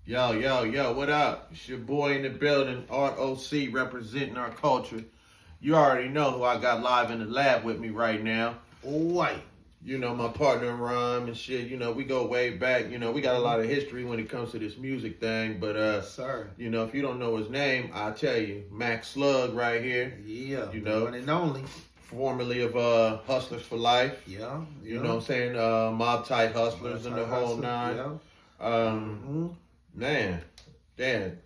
Yo, what up? It's your boy in the building, R.O.C, representing our culture. You already know who I got live in the lab with me right now. White. You know, my partner in rhyme and shit. You know, we go way back. You know, we got a lot of history when it comes to this music thing. But, Sir. you know, if you don't know his name, I'll tell you. Mac Slug right here. Yeah. You know. One and only. Formerly of Hustlers for Life. Yeah. You know what I'm saying? Mob Tight Hustlers and the whole nine. Yeah. Man, damn.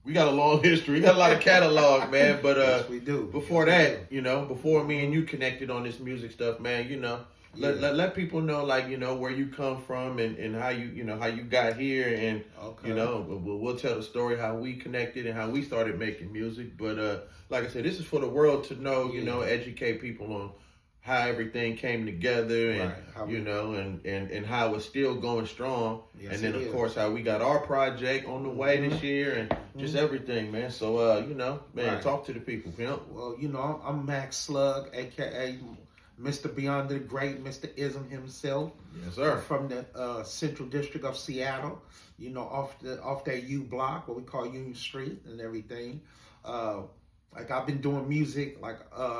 We got a long history. We got a lot of catalog, man. But yes, we do. Before that, you know, before me and you connected on this music stuff, man, you know, let people know, like, you know, where you come from and how you know, how you got here. And, you know, we'll tell the story how we connected and how we started making music. But like I said, this is for the world to know, you know, educate people on how everything came together and, you know, and how it's still going strong. Yes, and then, of course, how we got our project on the way this year and just everything, man. So, you know, man, talk to the people, you know? Well, you know, I'm Mac Slug, a.k.a. Mr. Beyond the Great, Mr. Ism himself. Yes, sir. From the Central District of Seattle, you know, off that U block, what we call Union Street and everything. Like, I've been doing music, like,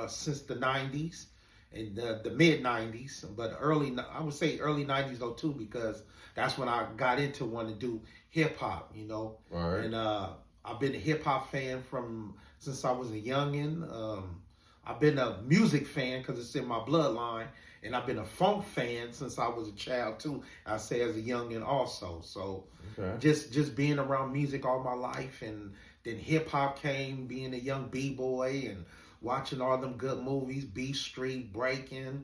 since the 90s. In the mid 90s, but I would say early 90s though too, because that's when I got into wanting to do hip hop, you know. Right. And I've been a hip hop fan since I was a youngin. I've been a music fan because it's in my bloodline, and I've been a funk fan since I was a child too. I say as a youngin also. So just being around music all my life, and then hip hop came, being a young b-boy and watching all them good movies, B Street, Breaking,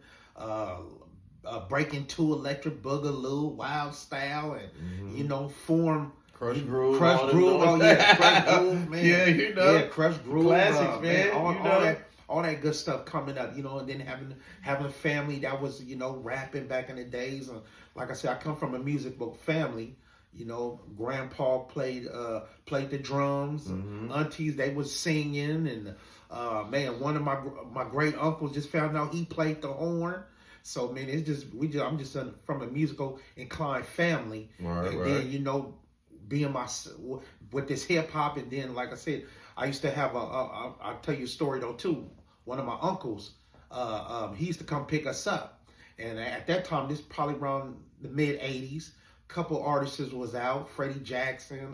Breaking 2, Electric Boogaloo, Wild Style, and, you know, Form. Crush Groove. Crush Groove, oh yeah, Crush Groove, man. Yeah, you know. Yeah, Crush Groove. Classics, man. All that good stuff coming up, you know, and then having a family that was, you know, rapping back in the days. And like I said, I come from a musical family. You know, grandpa played the drums, and aunties, they was singing, and man, one of my great uncles just found out he played the horn. So man, I'm just from a musical inclined family, and then, you know, being with this hip hop, and then like I said, I used to have I'll tell you a story though too. One of my uncles, he used to come pick us up, and at that time, this probably around the mid '80s. Couple artists was out, Freddie Jackson,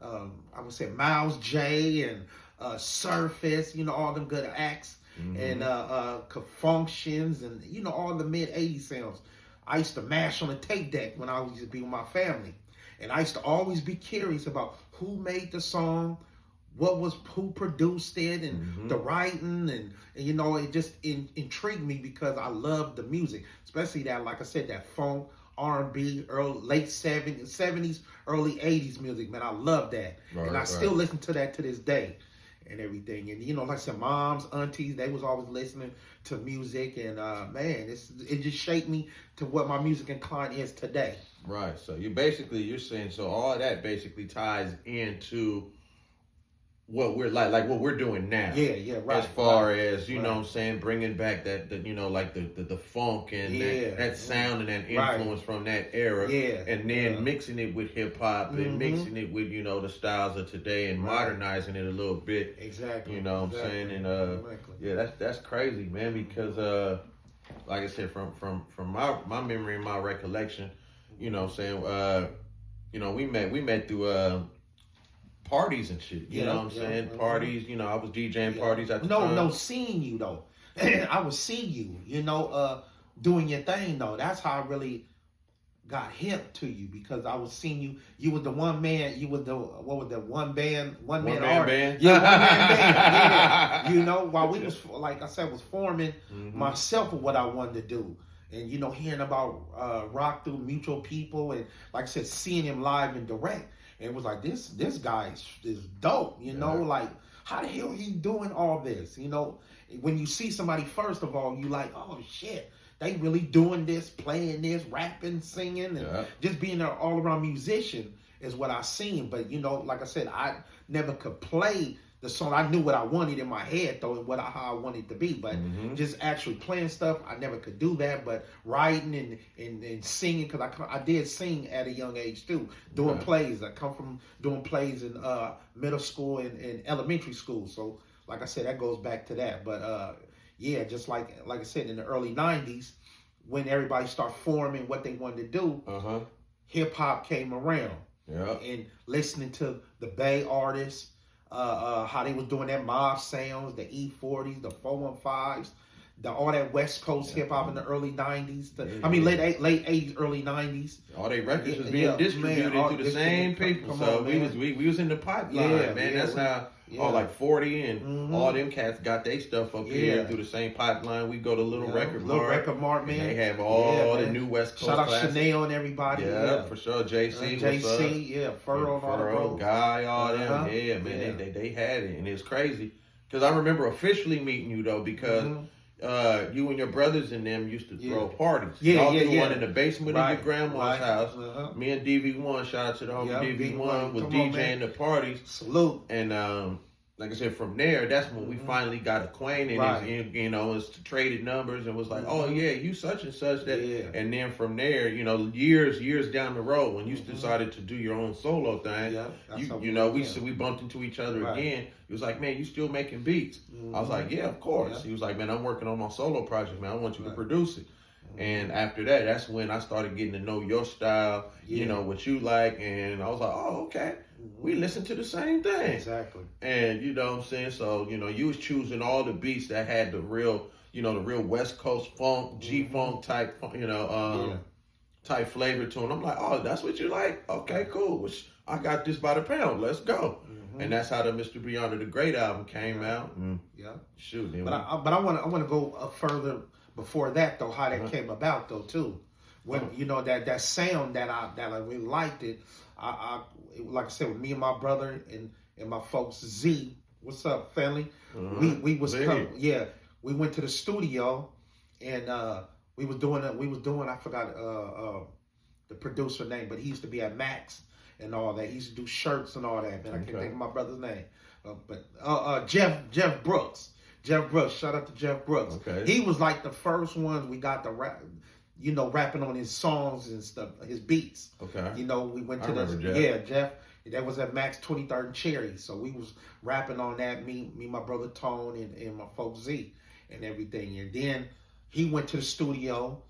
I would say Miles J and Surface, you know, all them good acts, and Functions, and, you know, all the mid 80s sounds. I used to mash on the tape deck when I used to be with my family, and I used to always be curious about who made the song, who produced it, and the writing, and you know, it just intrigued me because I loved the music, especially that, like I said, that funk, R&B, late 70s, early 80s music, man. I love that. And I still listen to that to this day and everything. And, you know, like I said, moms, aunties, they was always listening to music. And, man, it just shaped me to what my music incline is today. Right. So you're saying, so all that basically ties into what we're like what we're doing now. Yeah, right. As far as, you know what I'm saying, bringing back that you know, like the funk and that sound and that influence from that era. Yeah. And then mixing it with hip hop and mixing it with, you know, the styles of today and modernizing it a little bit. Exactly. You know what I'm saying? And yeah, that's crazy, man, because like I said, from my memory and my recollection, you know what I'm saying, you know, we met through parties and shit, you know what I'm saying? Parties, you know, I was DJing parties at the time. No, seeing you though. I was seeing you, you know, doing your thing though. That's how I really got hip to you, because I was seeing you. You was the one man. You was the one man artist. Yeah, one man band. Yeah. You know, while we was, like I said, was forming myself of what I wanted to do. And, you know, hearing about Rock through Mutual People, and like I said, seeing him live and direct. And it was like, this guy is dope, you know, like, how the hell he doing all this? You know, when you see somebody, first of all, you like, oh shit, they really doing this, playing this, rapping, singing, and just being an all around musician is what I seen. But, you know, like I said, I never could play the song. I knew what I wanted in my head though, and how I wanted it to be. But just actually playing stuff, I never could do that. But writing and singing, because I did sing at a young age too, doing plays. I come from doing plays in middle school and elementary school. So like I said, that goes back to that. But yeah, just like I said, in the early '90s, when everybody started forming what they wanted to do, hip hop came around. Yeah. And listening to the Bay artists, how they was doing that mob sounds, the E40s, the 415s, all that West Coast hip hop in the early '90s. Late '80s, early '90s. All they records was being distributed through the same people. So we was in the pipeline, man. That's how. All like 40 and all them cats got their stuff up here through the same pipeline. We go to Little Record Mart, man. They have all the new West Coast. Shout out classics. Chanel and everybody. Yeah, for sure. JC, Furrow, Guy, all them. Yeah, man. They had it, and it's crazy because I remember officially meeting you though because. You and your brothers and them used to throw parties. Y'all threw one in the basement of your grandma's house. Me and DV1, shout out to the homie DV1, was DJing the parties. Salute. And like I said, from there, that's when we finally got acquainted. And, you know, it's traded numbers and was like, oh yeah, you such and such that. And then from there, you know, years down the road, when you decided to do your own solo thing, we bumped into each other again. He was like, man, you still making beats? I was like, yeah, of course. He was like, man, I'm working on my solo project, man. I want you to produce it. And after that, that's when I started getting to know your style, you know, what you like. And I was like, oh, okay. We listen to the same thing. Exactly. And you know what I'm saying? So, you know, you was choosing all the beats that had the real, you know, the real West Coast funk, G-funk type, you know, type flavor to them. I'm like, oh, that's what you like? Okay, cool. I got this by the pound. Let's go. And that's how the Mr. Beyond the Great album came out. Shoot. But I want to go further before that though. How that came about though too. When you know that sound that I really liked it. I like I said, with me and my brother and my folks Z. What's up, family? We we went to the studio and we was doing I forgot the producer name, but he used to be at Max and all that. He used to do shirts and all that, man. I can't think of my brother's name. But Jeff Brooks. Jeff Brooks. Shout out to Jeff Brooks. Okay. He was like the first ones we got to rap, you know, rapping on his songs and stuff, his beats. Okay. You know, we went to Jeff. That was at Max 23rd and Cherry. So we was rapping on that, me, my brother Tone and my folks Z and everything. And then he went to the studio,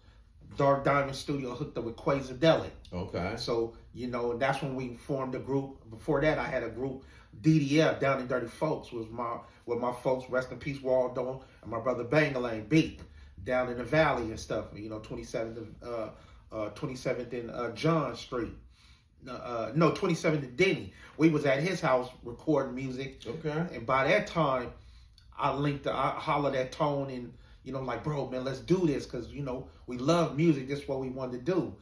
Dark Diamond Studio, hooked up with Quazadelic. Okay. So, you know, that's when we formed a group. Before that, I had a group, DDF, Down and Dirty Folks, with my folks, rest in peace, Waldo, and my brother Bangalang Beat, down in the valley and stuff, you know, 27th and John Street. 27th and Denny. We was at his house recording music. Okay. And by that time, I hollered at Tone and, you know, like, bro, man, let's do this because, you know, we love music. This is what we wanted to do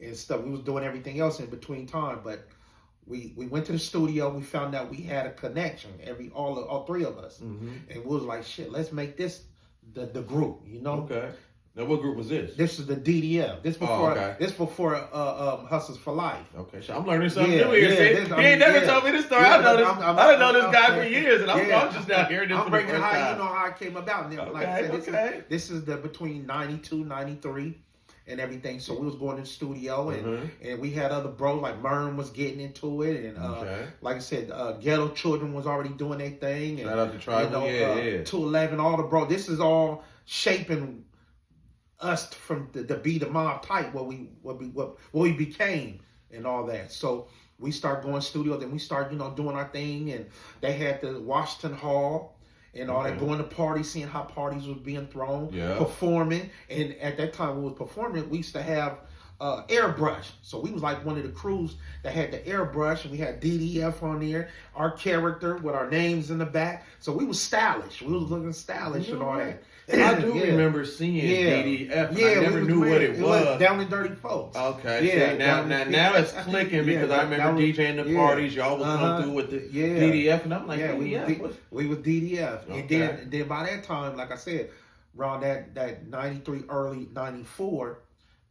and stuff. We was doing everything else in between time, but we went to the studio. We found out we had a connection, all three of us. And we was like, shit, let's make this the group, you know? Okay. Now, what group was this? This is the DDF. This before Hustlers for Life. Okay, so I'm learning something new here. He ain't never told me this story. I didn't know this guy for years, and I'm just now hearing this. I'm bringing how you know how it came about. And like I said, this is the between 92, 93, and everything. So we was going to the studio, and we had other bros like Mern was getting into it, and like I said, Ghetto Children was already doing their thing. And, shout out to Tribal, 211, all the bros. This is all shaping us from the Be the Mob type, what we became and all that. So we start going studio, then we start, you know, doing our thing, and they had the Washington Hall and all that, going to parties, seeing how parties was being thrown, performing. And at that time we was performing, we used to have airbrush. So we was like one of the crews that had the airbrush, and we had DDF on there, our character with our names in the back. So we was stylish. We was looking stylish and all that. I do remember seeing DDF. I never knew what it was. Down and Dirty Folks. Okay. Yeah. Now it's clicking because I remember DJing the parties. Y'all would come through with the DDF, and I'm like, we was DDF. Okay. And then by that time, like I said, around that 93, early 94,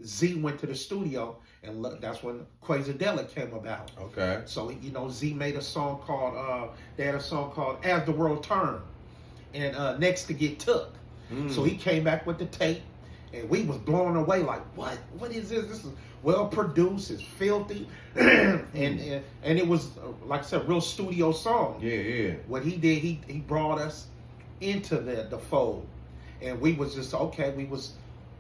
Z went to the studio And look, that's when Quazadelic came about. Okay. So you know, Z made a song called they had a song called "As the World Turned," and Next to Get Took. So he came back with the tape, and we was blown away like, what? What is this? This is well produced. It's filthy, and it was like I said, real studio song. Yeah. What he did, he brought us into the fold, and we was just okay. We was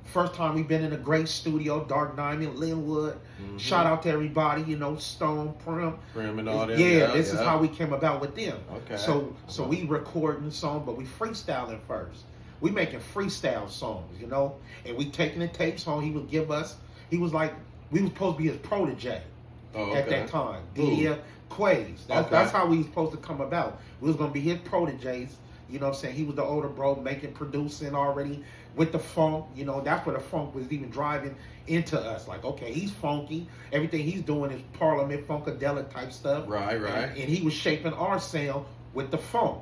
first time we've been in a great studio, Dark Diamond, Linwood. Shout out to everybody, you know, Stone, Prim and all that. Yeah, this is how we came about with them. Okay. So we recording the song, but we freestyling first. We making freestyle songs, you know, and we taking the tapes home. He would give us. He was like, we was supposed to be his protege at that time. Quays. That's how we was supposed to come about. We was gonna be his proteges. You know what I'm saying? He was the older bro, making, producing already with the funk. You know, that's where the funk was even driving into us. Like, okay, he's funky. Everything he's doing is Parliament, Funkadelic type stuff. Right. And he was shaping our sound with the funk.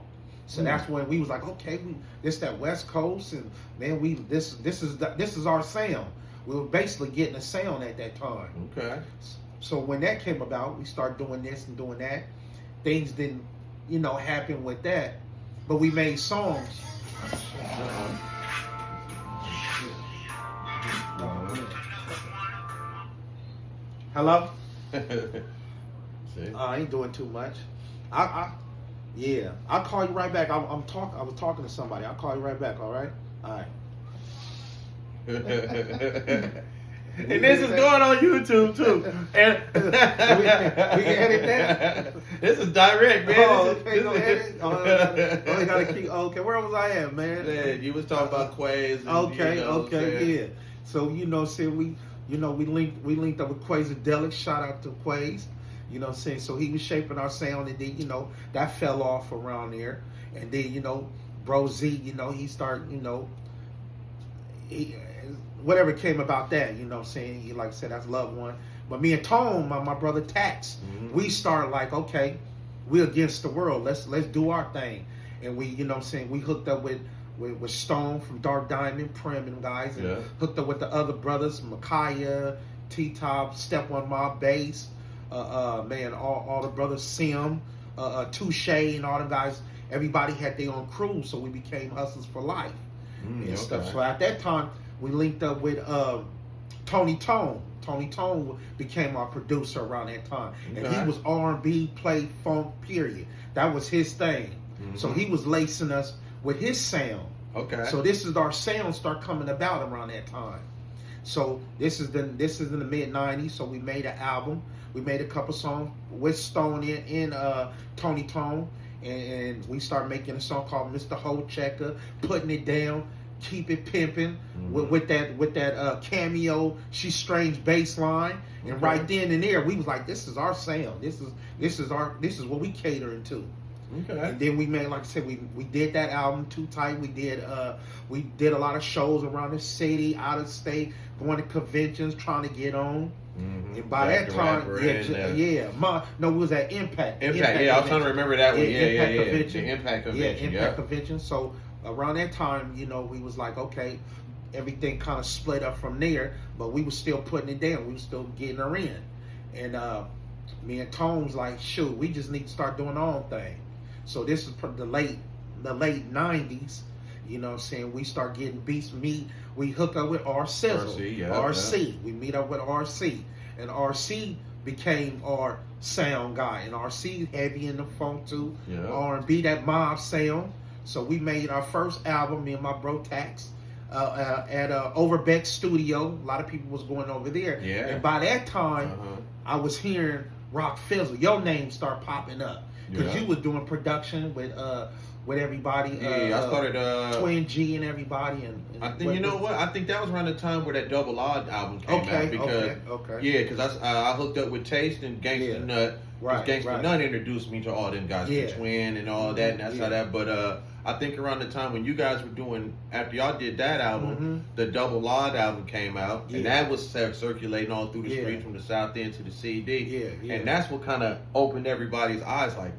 So that's when we was like, okay, this that West Coast, and man, this is our sound. We were basically getting a sound at that time. Okay. So when that came about, we started doing this and doing that. Things didn't, you know, happen with that. But we made songs. Hello? I ain't doing too much. Yeah. I'll call you right back. I was talking to somebody. I'll call you right back, all right? All right. And this is going on YouTube too. And we edit that. This is direct, man. Oh, okay, no edit. You gotta keep. Okay, where was I at, man? Man, you was talking about Quays. Okay, yeah. So you know, we linked up with Quazadelic. Shout out to Quays. You know what I'm saying? So he was shaping our sound, and then, you know, that fell off around there. And then, you know, Bro Z, you know, he started, you know, whatever came about that, you know what I'm saying? He, like I said, that's Loved One. But me and Tone, my brother Tax, we started like, okay, we're against the world. Let's do our thing. And we, you know what I'm saying, we hooked up with Stone from Dark Diamond, Prim and guys, and hooked up with the other brothers, Micaiah, T-Top, Step On My Bass, man, all the brothers, Sim, Touche, and all the guys. Everybody had their own crew, so we became Hustlers for Life and stuff. So at that time, we linked up with Tony Tone. Tony Tone became our producer around that time, and he was R&B, play funk, period. That was his thing. So he was lacing us with his sound. Okay. So this is our sound start coming about around that time. So this is in the mid '90s. So we made an album. We made a couple songs with Stone in Tony Tone, and we started making a song called Mr. Hoe Checker, putting it down, keep it pimping with that cameo, She's Strange bass line. And right then and there, we was like, this is our sound. This is what we catering to. Okay. And then we made, like I said, we did that album Too Tight. We did a lot of shows around the city, out of state, going to conventions, trying to get on. And by that time, we was at Impact. Impact, yeah, I was trying to remember that one. Convention. The Impact Convention. Impact Convention. So around that time, you know, we was like, okay, everything kind of split up from there, but we was still putting it down. We was still getting her in. And me and Tone's like, shoot, we just need to start doing our own thing. So this is the late 90s. You know what I'm saying? We start getting beats. We hook up with R.C. We meet up with R.C. And R.C. became our sound guy. And R.C. heavy in the funk too. R&B, that mob sound. So we made our first album, me and my bro Tax, at Overbeck Studio. A lot of people was going over there. Yeah. And by that time, I was hearing Rock Fizzle. Your name start popping up. Because you was doing production with everybody. I started Twin G and everybody. And I think you know what? I think that was around the time where that Double Odd album came out. Because, because I hooked up with Taste and Gangsta Nut. Gangsta Nut introduced me to all them guys, the Twin and all that, and that's how that. But I think around the time when you guys were doing, after y'all did that album, the Double Odd album came out, and that was circulating all through the streets from the South End to the CD. And that's what kind of opened everybody's eyes, like,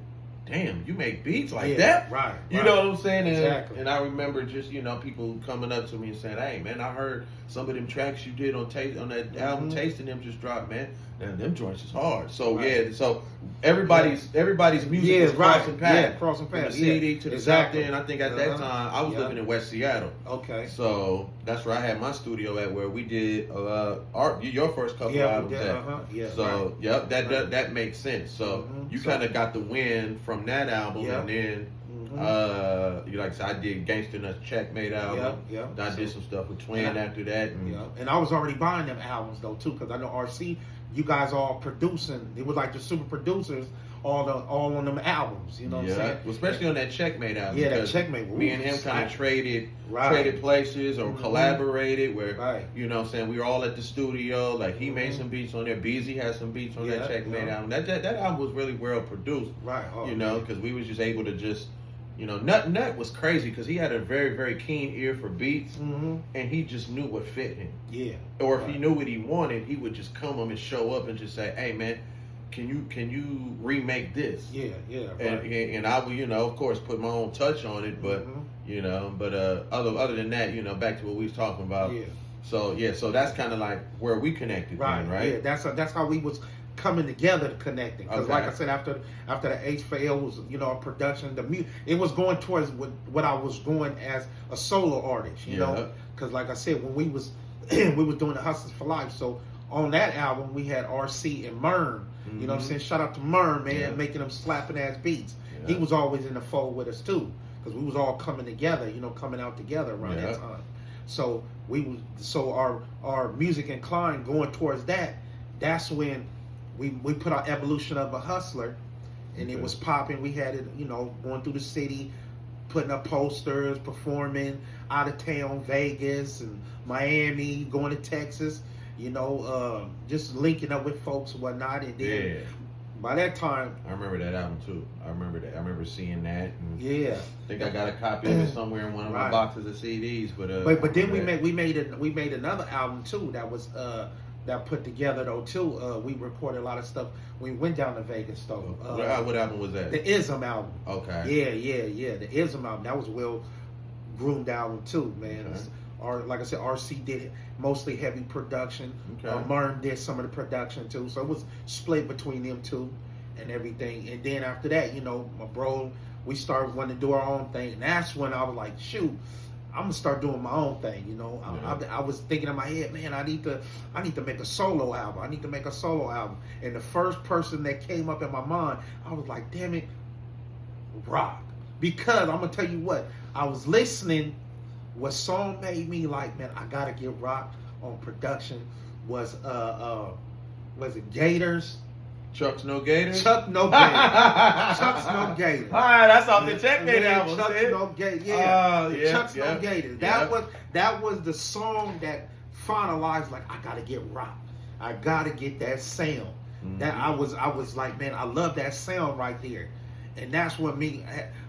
damn, you make beats like Yeah, that? right, You right. know what I'm saying? Exactly. And I remember just, people coming up to me and saying, hey, man, I heard some of them tracks you did on that album, Tasting Them just dropped, man. And them joints is hard. So, Right. yeah, so everybody's music is crossing paths. Yeah, crossing From the paths. CD to the exactly. South End. I think at that time, I was living in West Seattle. Okay. So that's where I had my studio at, where we did your first couple albums at. Yeah. So right. that makes sense. So you kind of got the win from that album, and then like I said, I did Gangsta Nuts Checkmate album. I did some stuff with Twin after that, and I was already buying them albums though too, because I know R.C. You guys all producing. It was like the super producers. All on them albums, you know what I'm saying? Well, especially on that Checkmate album. Yeah, that Checkmate. Me and him kind of traded places or collaborated where, you know what I'm saying, we were all at the studio. Like, he made some beats on there. Beezy had some beats on that Checkmate album. That album was really well produced. Right. Oh, because we was just able to just, Nut was crazy because he had a very, very keen ear for beats, and he just knew what fit him. Yeah. Or if he knew what he wanted, he would just come up and show up and just say, hey, man, can you remake this? Yeah. And I would, of course, put my own touch on it, but other than that, back to what we was talking about. Yeah. So that's kind of like where we connected, right? Yeah, that's how we was coming together to connecting. Because like I said, after the H for L was a production, it was going towards what I was going as a solo artist, you know. Because like I said, when we was doing the Hustlers for Life, so on that album we had R.C. and Mern. You know what I'm saying? Shout out to Mern, man, making them slapping ass beats. He was always in the fold with us too, because we was all coming together, coming out together around that time. So our music inclined going towards that. That's when we put our Evolution of a Hustler, and it was popping. We had it, going through the city, putting up posters, performing out of town, Vegas and Miami, going to Texas. Just linking up with folks and whatnot, and then by that time, I remember that album too. I remember that. I remember seeing that. And I think I got a copy of it somewhere in one of my boxes of CDs. But then we made another album too that was that put together though too. We recorded a lot of stuff. We went down to Vegas though. What album was that? The Ism album. Okay. Yeah. The Ism album, that was a well groomed album too, man. Okay. Like I said, R.C. did it mostly heavy production. Mern did some of the production too, so it was split between them two and everything. And then after that, my bro, we started wanting to do our own thing, and that's when I was like, shoot, I'm gonna start doing my own thing. I was thinking in my head, man, I need to make a solo album. And the first person that came up in my mind, I was like, damn it, rock. Because I'm gonna tell you what, I was listening. What song made me like, man, I gotta get rock on production was it Gators? Chuck's No Gators? Chuck No Gators. Chuck's No Gators. All right, that's off the Checkmate album. Chuck's No Gators. Chuck's No Gators. That was the song that finalized, like, I gotta get rock. I gotta get that sound. That I was like, man, I love that sound right there. And that's what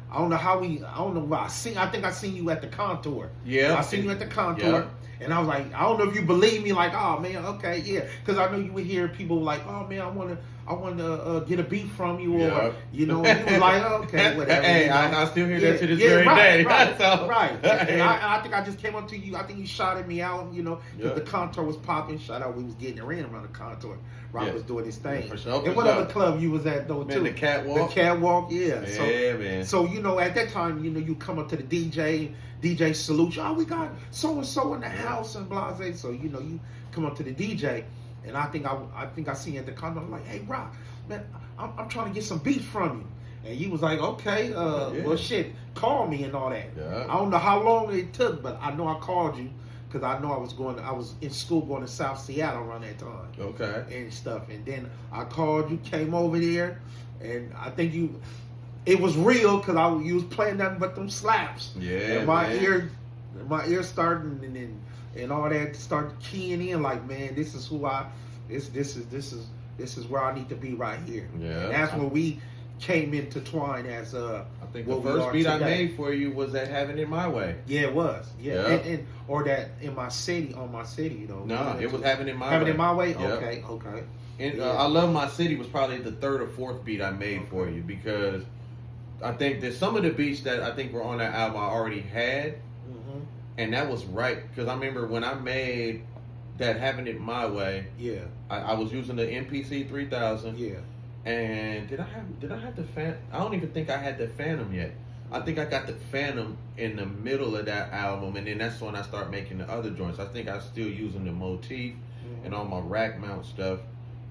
I don't know why. I think I seen you at the Contour. Yeah. I seen you at the Contour. And I was like, I don't know if you believe me, like, oh man, okay, yeah. Because I know you would hear people like, oh man, I want to get a beat from you, or you was like, okay, whatever. Hey, I still hear that to this very day. Right. And I think I just came up to you. I think you shouted me out, because the Contour was popping. Shout out, we was getting around the Contour. Rob was doing his thing. For sure. And what other club you was at though too? The Catwalk. The Catwalk, yeah. Man. So at that time, you come up to the DJ salute. Oh, we got so and so in the house and blase. So you come up to the DJ, and I think I seen you at the Contour. I'm like, hey, Rob, man, I'm trying to get some beats from you. And he was like, okay, well, shit, call me and all that. Yeah. I don't know how long it took, but I know I called you. Because I know I was in school going to South Seattle around that time. Okay. And stuff. And then I called you, came over there, and I think it was real because you was playing nothing but them slaps. Yeah. And my ear started and all that started keying in like, man, this is who this is where I need to be right here. Yeah. And that's when we came intertwined as I think the first beat I made for you was that Having It My Way. Yeah, it was. Yeah. And or that on my city, No, it was Having It My Way. Having It My Way? Yep. Okay. And I Love My City was probably the third or fourth beat I made for you because I think that some of the beats that I think were on that album I already had, and that was right because I remember when I made that Having It My Way. Yeah. I was using the MPC 3000. Yeah. And did I have the Phantom? I don't even think I had the Phantom yet. I think I got the Phantom in the middle of that album, and then that's when I start making the other joints. I think I was still using the motif and all my rack mount stuff,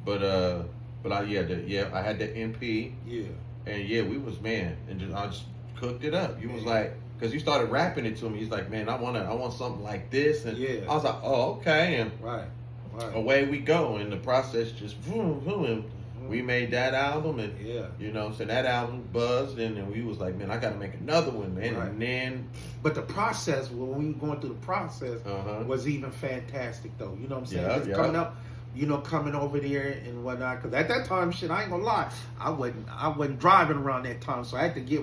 but I had the MP. Yeah. And yeah, we was and I just cooked it up. You was like, because you started rapping it to me. He's like, man, I want something like this, and I was like, oh, okay, and right. away we go, and the process just boom. We made that album, and so that album buzzed, and then we was like, man, I got to make another one, man. Right. And then, but the process when we were going through the process was even fantastic, though. You know what I'm saying? Coming up, coming over there and whatnot. Because at that time, shit, I ain't gonna lie, I wasn't driving around that time, so I had to get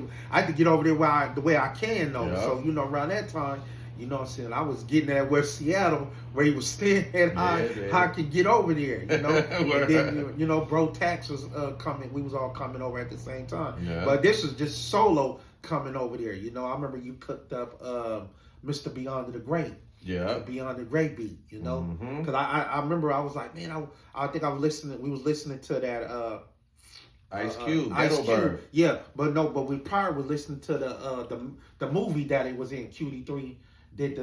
over there the way I can, though. Yeah. So around that time. You know what I'm saying? I was getting at West Seattle where he was staying at how I could get over there, and then, Bro Tax was coming. We was all coming over at the same time. Yeah. But this was just solo coming over there. I remember you cooked up Mr. Beyond the Great. Yeah. Beyond the Great beat, Because I remember I was like, man, I think we was listening to that Ice Cube, Ice Cube. Yeah, but we probably were listening to the movie that it was in, QD3. What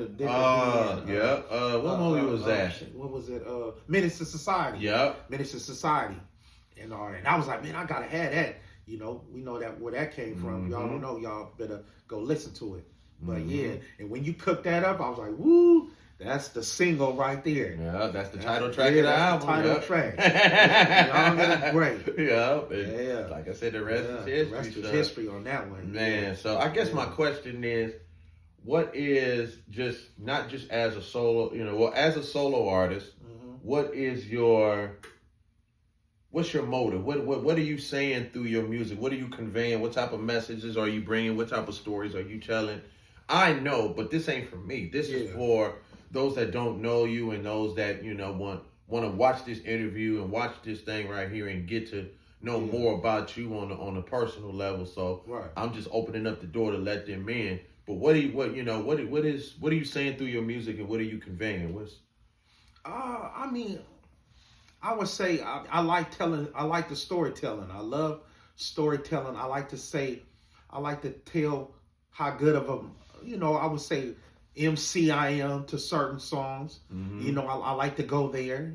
movie was that? What was it? Menace to Society. Yeah. Menace to Society. And all that. And I was like, man, I gotta have that. We know that where that came from. Y'all don't know, y'all better go listen to it. But and when you cooked that up, I was like, woo, that's the single right there. Yeah, that's the title track of the album. Title track. Y'all got great. Yeah. Like I said, the rest is history. The rest is history on that one. Man, so I guess my question is, what is not just as a solo, as a solo artist, what's your motive? What are you saying through your music? What are you conveying? What type of messages are you bringing? What type of stories are you telling? I know, but this ain't for me. This is for those that don't know you and those that, want to watch this interview and watch this thing right here and get to know more about you on a personal level. So I'm just opening up the door to let them in. But what are you saying through your music, and what are you conveying? I would say I like the storytelling. I love storytelling. I like to tell how good of a, I would say MC I am to certain songs. I like to go there,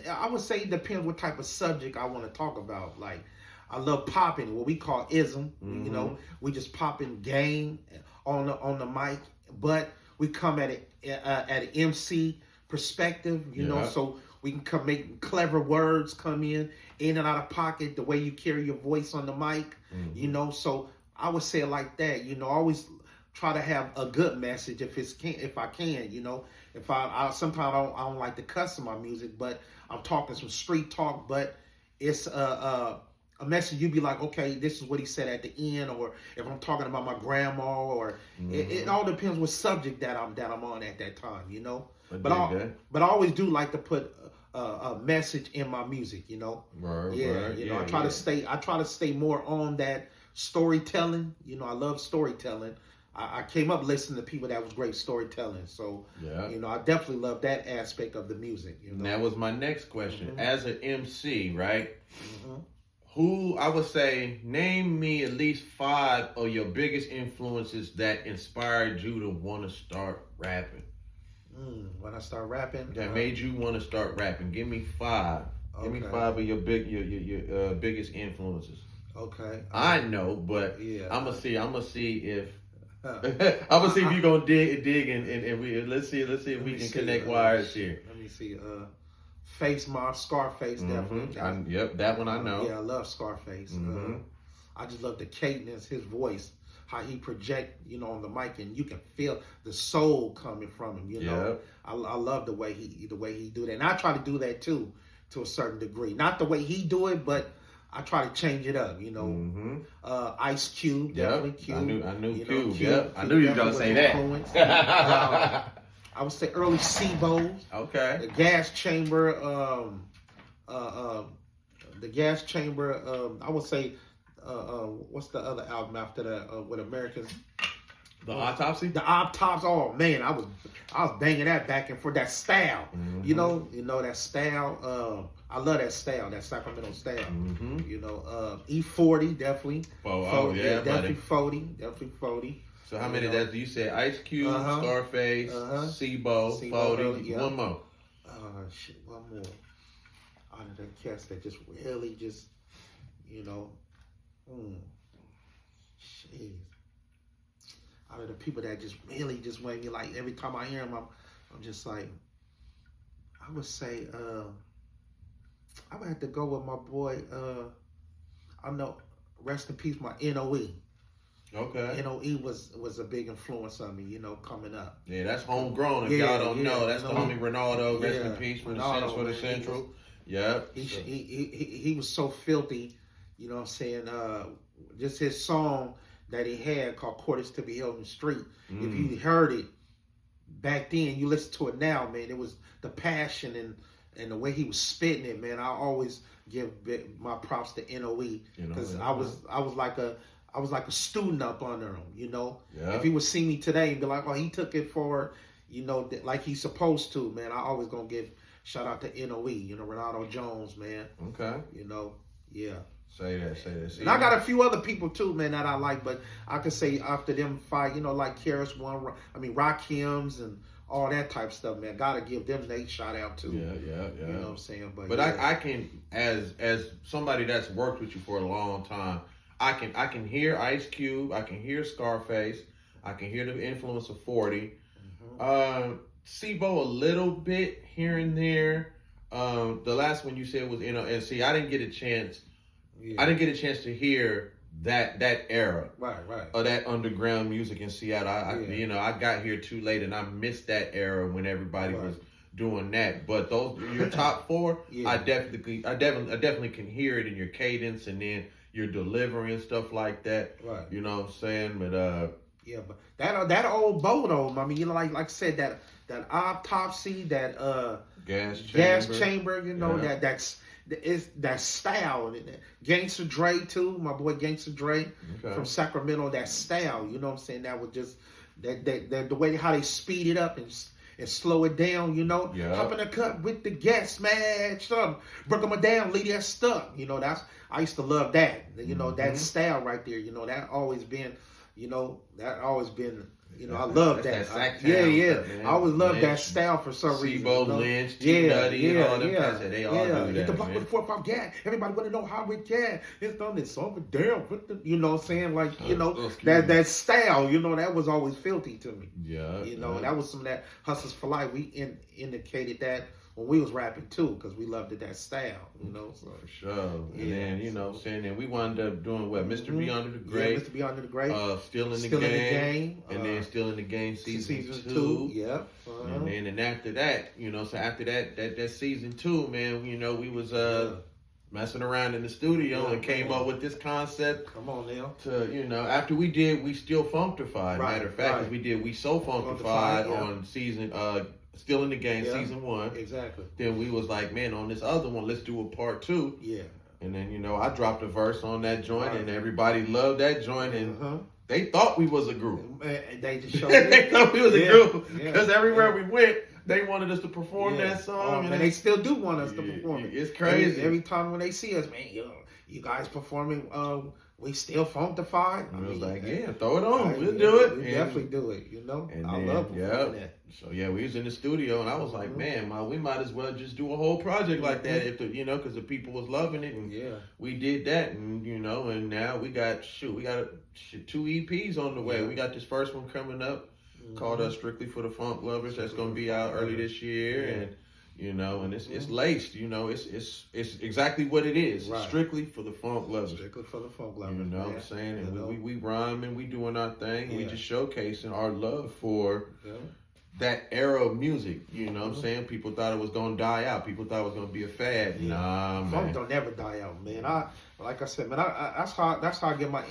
I would say it depends what type of subject I want to talk about. Like, I love popping, what we call ism. We just popping game on the mic, but we come at it at an MC perspective, so we can come make clever words come in and out of pocket, the way you carry your voice on the mic, So I would say it like that. I always try to have a good message if I can. If I sometimes I don't like to cuss in my music, but I'm talking some street talk, but it's a message you'd be like, okay, this is what he said at the end, or if I'm talking about my grandma, or it all depends what subject that I'm on at that time, But I always do like to put a message in my music, I try to stay more on that storytelling. I love storytelling. I came up listening to people that was great storytelling, so I definitely love that aspect of the music. And that was my next question. As an MC, right? Who, I would say, name me at least 5 of your biggest influences that inspired you to want to start rapping. When I start rapping, that made you want to start rapping. Give me 5. Give me 5 of your biggest influences. Okay. I know, but I'm gonna see if I'm gonna see if you're gonna dig and let's see if we can connect wires here. Let me see. Face Mob, Scarface, definitely. That one I know. I love Scarface. I just love the cadence, his voice, how he project, on the mic, and you can feel the soul coming from him. I love the way he do that, and I try to do that too, to a certain degree. Not the way he do it, but I try to change it up. Ice Cube, definitely Cube. I knew Cube. I knew you were gonna say that. I would say early SIBO. Okay. The Gas Chamber. I would say what's the other album after that with Americans? The Autopsy. The Autopsy. Oh man, I was banging that back and forth. That style, you know that style. I love that style, that Sacramento style. You know, E40 definitely. Oh yeah, definitely 40. So how many that you said? Ice Cube, Scarface, Sebo, 40. Yeah. One more. Shit, one more. Out of the cats that just really just, you know, jeez. Out of the people that just really just made me like, every time I hear them, I'm just like, I would say, I would have to go with my boy, I know, rest in peace, my NOE. Okay. NOE was a big influence on me, you know, coming up. Yeah, that's homegrown. If y'all don't know, that's the homie Ronaldo. Rest in peace for the Central. Yeah. He was so filthy, you know what I'm saying? Just his song that he had called Quarters to be Held in the Street. If you heard it back then, you listen to it now, man, it was the passion and the way he was spitting it, man. I always give my props to NOE because I was like a student up under him, you know. Yeah. If he would see me today and be like, oh, he took it for, you know, like he's supposed to, man, I always gonna give shout out to NOE, you know, Ronaldo Jones, man. Okay. You know, yeah. Say that. And I got a few other people too, man, that I like, but I can say after them five, you know, like Karis Rakims and all that type of stuff, man. Gotta give them Nate shout out too. Yeah. You know what I'm saying? But I can, as somebody that's worked with you for a long time, I can hear Ice Cube, I can hear Scarface, I can hear the influence of 40. Sebo a little bit here and there. The last one you said was and see, I didn't get a chance. Yeah. I didn't get a chance to hear that era, right, of that underground music in Seattle. I got here too late, and I missed that era when everybody was doing that. But those your top four, I definitely can hear it in your cadence, and then your delivery and stuff like that. Right. You know what I'm saying? But yeah, but that old boat though, I mean, you know, like I said, that Autopsy, that gas chamber, you know, that's that style. Gangsta Dre too, my boy Gangsta Dre from Sacramento, that style, you know what I'm saying? That was just that the way how they speed it up and slow it down, you know. Hop in the cut with the gas, smash up, break them down, leave that stuck. You know, I used to love that. You know, that style right there, you know, that always been, you know, I love that. I always loved that style for some reason. Sebo, Lynch, T-Nutty, all them guys, they all do that. Hit the block with the 4-5 gas. Everybody want to know how we can. It's done this over there. You know what I'm saying? Like, you know, that style, you know, that was always filthy to me. Yeah. You know, that was some of that Hustlers for Life. We indicated that when we was rapping too, because we loved it, that style, you know. So. For sure. And then, you know, saying that we wound up doing what? Mr. B Under the Grave. Yeah, Mr. B Under the Grave. Still in the game. And then Still in the Game season 2. Yeah. And then after that, you know, so after that season 2, man, you know, we was messing around in the studio and came up with this concept. Come on now. To, you know, after we did We Still Funktified. Matter of fact, we did We So Funktified on season Still in the Game, season 1. Exactly. Then we was like, man, on this other one, let's do a part 2. Yeah. And then, you know, I dropped a verse on that joint, and everybody loved that joint, and they thought we was a group. They just showed they thought we was a group. Because everywhere we went, they wanted us to perform that song. And they still do want us to perform it. It's crazy. Every time when they see us, man, you guys performing, We Still Funktified. I was like, throw it on. We'll do it. We definitely do it, you know. And I love performing that. So we was in the studio, and I was like, man, we might as well just do a whole project like that, if because the people was loving it, and we did that, and you know, and now we got 2 EPs on the way. We got this first one coming up called Strictly for the Funk Lovers. That's gonna be out early this year, and you know, and it's laced. You know, it's exactly what it is. Right. Strictly for the funk lovers. Strictly for the funk lovers. You know what I'm saying? And we rhyme and we doing our thing. We just showcasing our love for that era of music. You know what I'm saying? People thought it was gonna die out. People thought it was gonna be a fad. Nah, man. Funk don't never die out, man. Like I said, man, that's how I get my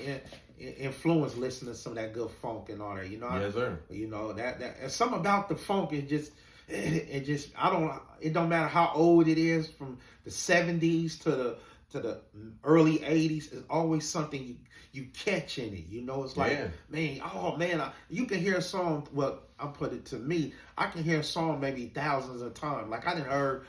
influence listening to some of that good funk and all that. You know. Yes, sir. You know that and something about the funk is just. It don't matter how old it is, from the 70s to to the early 80s is always something you catch in it. You know, it's like, man, oh man, you can hear a song. Well, I'll put it to me, I can hear a song maybe thousands of times. Like I done heard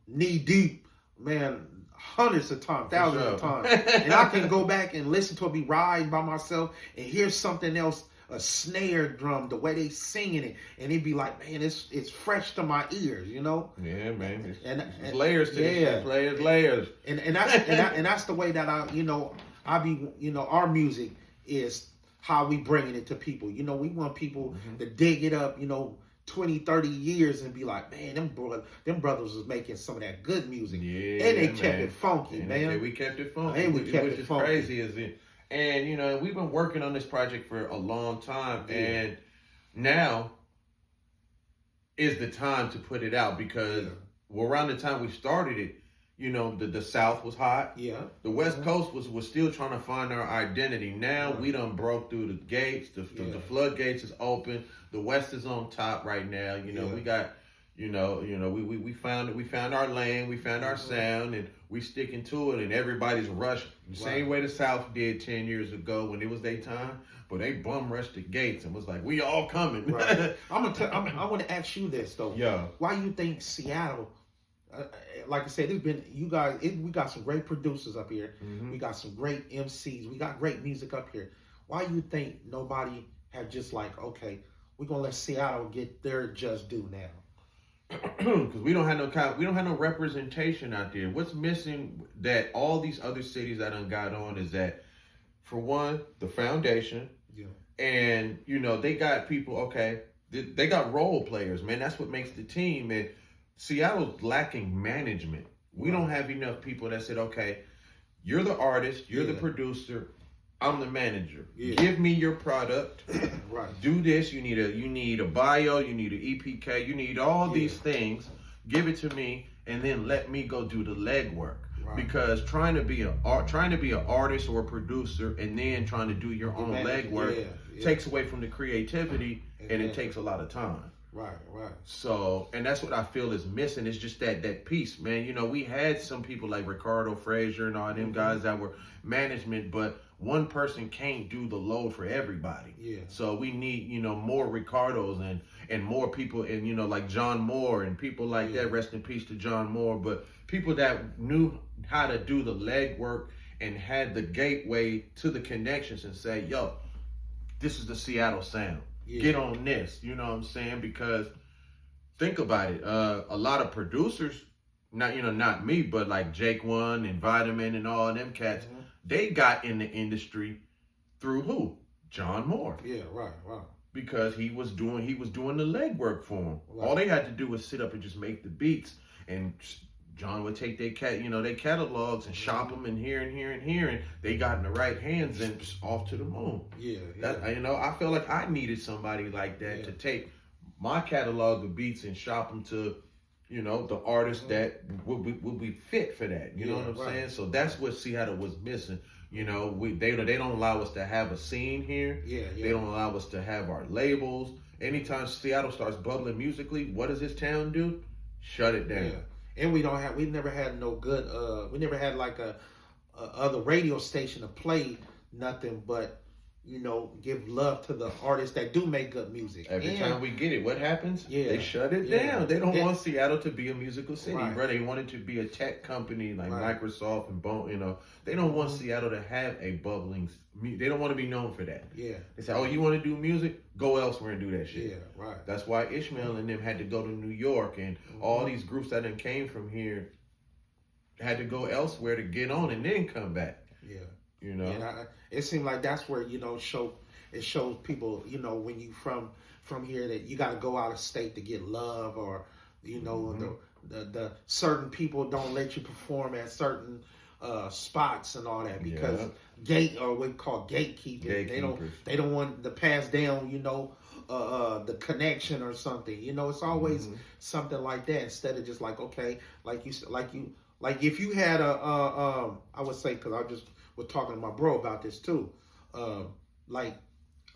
Knee Deep, man, hundreds of times, thousands of times. And I can go back and listen to it, be riding by myself and hear something else, a snare drum, the way they singing it, and it'd be like, man, it's fresh to my ears, you know. Yeah, man. It's layers to this. Layers. And that's the way that I be, our music is how we bringing it to people. You know, we want people to dig it up, 20, 30 years and be like, man, them brothers was making some of that good music. Yeah, and they kept it funky, and man. We kept it funky. And we kept which it is funky. Crazy, is it? And, we've been working on this project for a long time. Yeah. And now is the time to put it out because around the time we started it, the South was hot. Yeah. The West Coast was still trying to find our identity. Now we done broke through the gates. The floodgates is open. The West is on top right now. We got, we found our lane. We found our sound, and we sticking to it. And everybody's rushing the same way the South did 10 years ago when it was their time. But they bum rushed the gates and was like, "We all coming." Right. I want to ask you this though. Yeah. Why you think Seattle? Like I said, we got some great producers up here. Mm-hmm. We got some great MCs. We got great music up here. Why you think nobody have just like, okay, we're gonna let Seattle get their just due now? Because we don't have no representation out there. What's missing that all these other cities that done got on is that, for one, the foundation, and they got people. Okay, they got role players, man. That's what makes the team. And Seattle's lacking management. We don't have enough people that said, okay, you're the artist, you're the producer, I'm the manager. Yeah. Give me your product. Right. Do this. You need a bio, you need an EPK, you need all these things. Give it to me, and then let me go do the legwork. Right. Because trying to be an artist or a producer and then trying to do your own legwork takes away from the creativity, and it takes a lot of time. Right. So, and that's what I feel is missing. It's just that piece, man. We had some people like Ricardo Frazier and all them guys that were management, but one person can't do the load for everybody. Yeah. So we need, more Ricardos and more people, and like John Moore and people like that. Rest in peace to John Moore. But people that knew how to do the legwork and had the gateway to the connections and say, yo, this is the Seattle sound. Yeah. Get on this, you know what I'm saying? Because think about it, a lot of producers, not me, but like Jake One and Vitamin and all of them cats, they got in the industry through who? John Moore. Yeah, right. Because he was doing the legwork for them. Right. All they had to do was sit up and just make the beats, and John would take their catalogs and shop them and here and they got in the right hands and just off to the moon. Yeah. I feel like I needed somebody like that to take my catalog of beats and shop them to, the artists that would be fit for that. You know what I'm saying? So that's what Seattle was missing. They don't allow us to have a scene here. Yeah. They don't allow us to have our labels. Anytime Seattle starts bubbling musically, what does this town do? Shut it down. Yeah. And we never had no good, we never had like a other radio station to play nothing but, give love to the artists that do make good music. Every time we get it, what happens? Yeah. They shut it down. They don't want Seattle to be a musical city, bro. They want it to be a tech company like Microsoft and Bone, They don't want Seattle to have a bubbling, they don't want to be known for that. Yeah. They say, oh, you want to do music? Go elsewhere and do that shit. Yeah, right. That's why Ishmael and them had to go to New York, and all these groups that then came from here had to go elsewhere to get on and then come back. Yeah. And it seemed like that's where, it shows people, when you from here that you got to go out of state to get love, or, the certain people don't let you perform at certain spots and all that because what we call gatekeeping. They don't want to pass down, the connection or something. It's always something like that, instead of just like, okay, like if you had I would say, because I just was talking to my bro about this too, like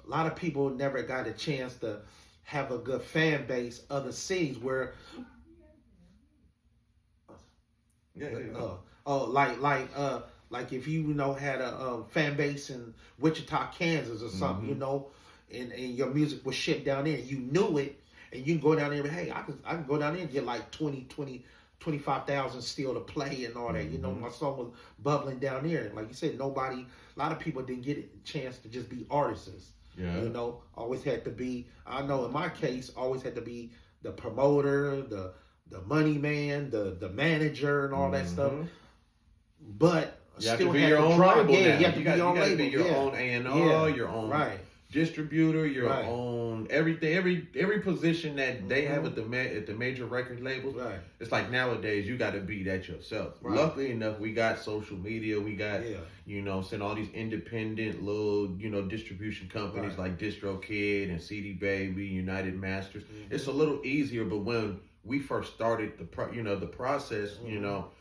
a lot of people never got a chance to have a good fan base other cities where Like if you know had a fan base in Wichita, Kansas or something, you know, and your music was shipped down there, and you knew it, and you can go down there and hey, I can go down there and get like 25,000 still to play and all that. You know, my song was bubbling down there. And like you said, a lot of people didn't get a chance to just be artists. Yeah. You know, always had to be, I know in my case, always had to be the promoter, the money man, the manager and all that stuff. But you have to be your own label now. You have to be your own label. Be your own A&R, your own distributor, your own everything, every position that they have at the major record labels. Right. It's like nowadays you got to be that yourself. Right. Luckily enough, we got social media. We got you know, all these independent little distribution companies like DistroKid and CD Baby, United Masters. It's a little easier, but when we first started the process, you know.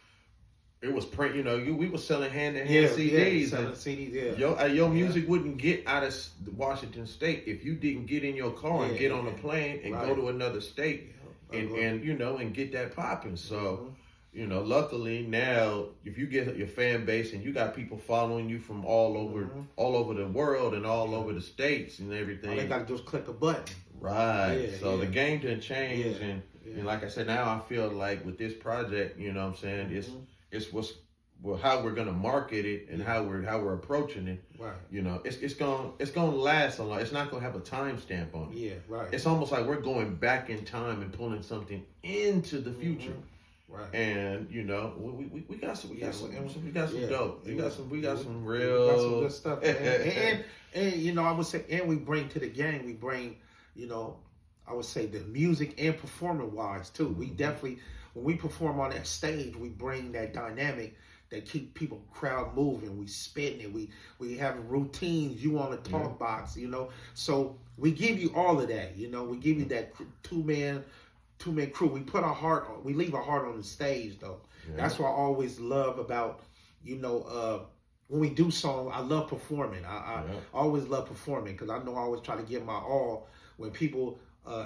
It was print, we were selling hand-to-hand CDs. Selling CDs, Your music wouldn't get out of Washington State if you didn't get in your car and get on a plane and go to another state and get that popping. So, luckily now, if you get your fan base and you got people following you from all over the world and all over the states and everything. All they got to do is click a button. Right. The game didn't change. And like I said, now I feel like with this project, you know what I'm saying, it's how we're gonna market it and how we're approaching it. Right. It's gonna last a lot. It's not gonna have a timestamp on it. Yeah. Right. It's almost like we're going back in time and pulling something into the future. Right. And we got some dope. We got some real. We got some good stuff. And I would say, and we bring to the game. We bring, I would say the music and performing wise too. We definitely. When we perform on that stage, we bring that dynamic that keep people crowd moving. We spitting it. We have routines. You on the talk box, So we give you all of that. We give you that two-man crew. We put our heart on. We leave our heart on the stage though. Yeah. That's what I always love about when we do songs. I love performing. I always love performing because I know I always try to give my all when people.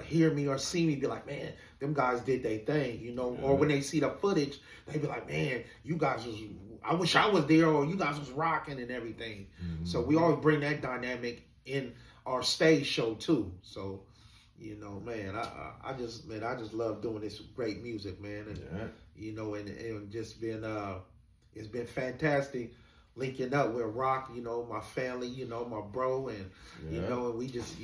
Hear me or see me, be like, man, them guys did their thing, or when they see the footage, they be like, man, you guys I wish I was there, or you guys was rocking and everything. So we always bring that dynamic in our stage show too. So, man, I just love doing this great music, man, and and just been it's been fantastic. Linking up with R.O.C, my family, my bro, and and we just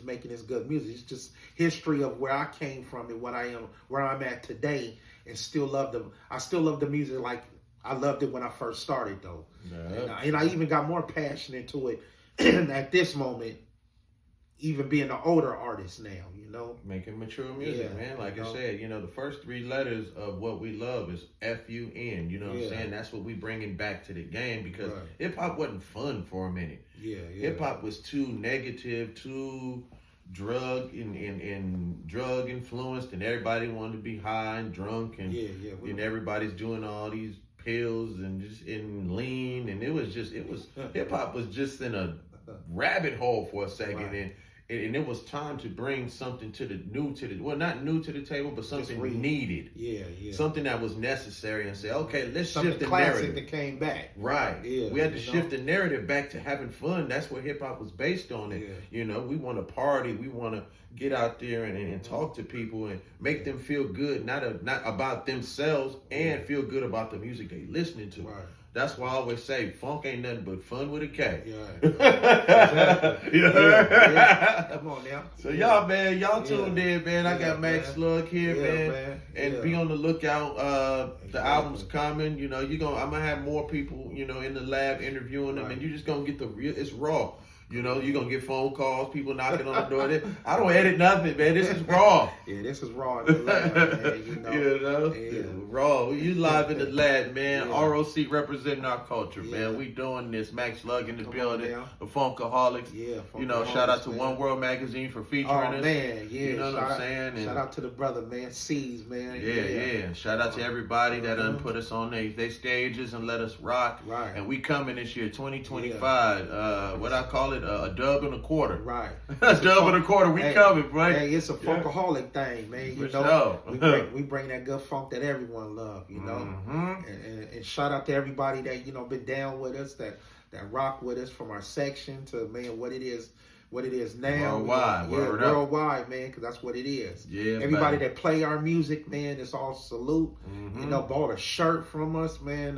making this good music. It's just history of where I came from and where I'm at today, and still love them. I still love the music like I loved it when I first started, though. Yeah. And I even got more passion into it at this moment, even being an older artist now. Making mature music, man. Like I said, the first three letters of what we love is F-U-N. You know what I'm saying? That's what we bringing back to the game because hip hop wasn't fun for a minute. Hip hop was too negative, too drug influenced, and everybody wanted to be high and drunk, and and everybody's doing all these pills and just in lean, and it was hip hop was just in a rabbit hole for a second, and it was time to bring something not new to the table, but something needed. Something that was necessary and say, okay, let's shift the narrative. That came back. Right. We had to shift the narrative back to having fun. That's what hip hop was based on. And, we want to party. We want to get out there and talk to people and make them feel good, not about themselves, and feel good about the music they listening to. Right. That's why I always say funk ain't nothing but fun with a K. Exactly. Come on now. So y'all tuned in, man. I got Mac Slug here, man. And be on the lookout. The album's coming. I'm gonna have more people, in the lab interviewing them, and you're just gonna get the real. It's raw. You're going to get phone calls, people knocking on the door. I don't edit nothing, man. This is raw. This is raw in the lab, man, raw. You live in the lab, man. R.O.C. representing our culture, man. We doing this. Mac Slug in the building. The Funkaholics. Shout out to One World Magazine for featuring us. Man, You know what I'm saying? Shout out to the brother, man. C's, man. Shout out to everybody that done put us on their stages and let us rock. Right. And we coming this year, 2025. What I call it, it a dub and a quarter. Right. A dub and a quarter. We coming, right? Hey, it's a funkaholic thing, man. You For know, sure. we bring that good funk that everyone love. You know, Mm-hmm. and shout out to everybody that been down with us, that rock with us from our section to what it is now. Worldwide, worldwide, man, because that's what it is. Yeah, everybody man. that play our music, man, it's all salute. Mm-hmm. You know, bought a shirt from us, man.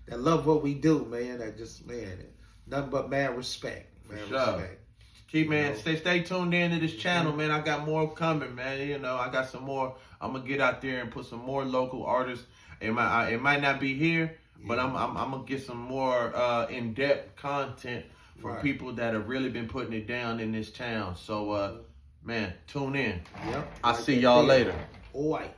That love what we do, man. That just, man, nothing but mad respect, man. For sure. Respect. Keep, man, stay tuned in to this channel, man. I got more coming, man. You know, I got some more. I'm gonna get out there and put some more local artists. It might not be here, but I'm gonna get some more in-depth content from people that have really been putting it down in this town. So, man, tune in. Yep. I'll see y'all later. All right.